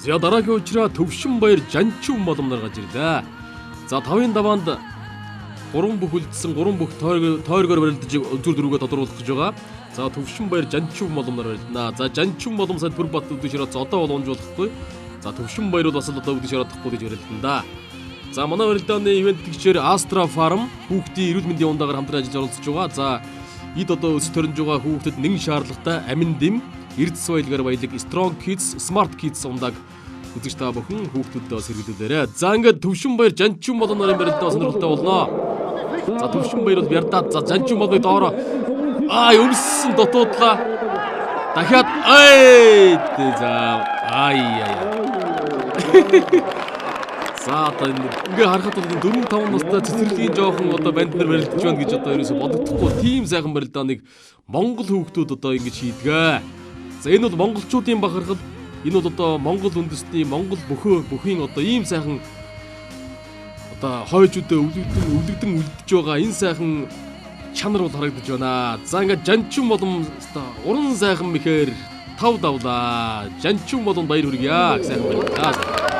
За дараагийн учраа Төвшин баяр жанчин боломноор гарч ирлээ. За 5-ын даваанд 3 бүх үлдсэн 3 бүх тойргоор барилдаж үзүр дөрвөгөө тодруулах гэж байгаа. За Төвшин баяр жанчин боломноор барилдана. За жанчин болом сад Бүрбат үдшир шираад одоо боломжуулахгүй. За Төвшин баяр бол бас л одоо үдшир шираадахгүй гэж барилдана да. За манай барилдааны ивент гişээр Astra Farm хүүхдийн эрүүл мэндийн ундаагаар хамтран ажиллаж оролцож байгаа. За эд одоо өсөж төрөж байгаа хүүхдэд нэгэн шаардлагатай амин дэм эрдэс соёлгаар баялаг Strong Kids, Smart Kids ундааг үзэж та бүхэн хүүхдүүдэд сэргийлүүлээрэ. За ингээд Төвшин баяр жанчин боломноор барилдаа сонирхолтой болно. За Төвшин баяр бол бярдаад за жанчин боломыг доороо өмссөн дотуудлаа. Дахиад за За одоо ингээ харахад бол 4-5 настай цэцэрлэгийн жоохон одоо банд нар барилдаж байна гэж одоо ерөөсө бодогдохгүй тийм сайхан барилдааныг Монгол хүүхдүүд одоо ингэж шийдгээ. За энэ бол монголчуудын бахархал, энэ бол одоо Монгол үндэстний Монгол бүхийн одоо ийм сайхан одоо хойжуудаа өвлөгдөн үлдэж байгаа энэ сайхан чанар бол харагдаж байна. За ингээ жанчин болом одоо уран сайхан мэхээр тав давлаа. Жанчин болон баяр хүргье. Сайхан байна.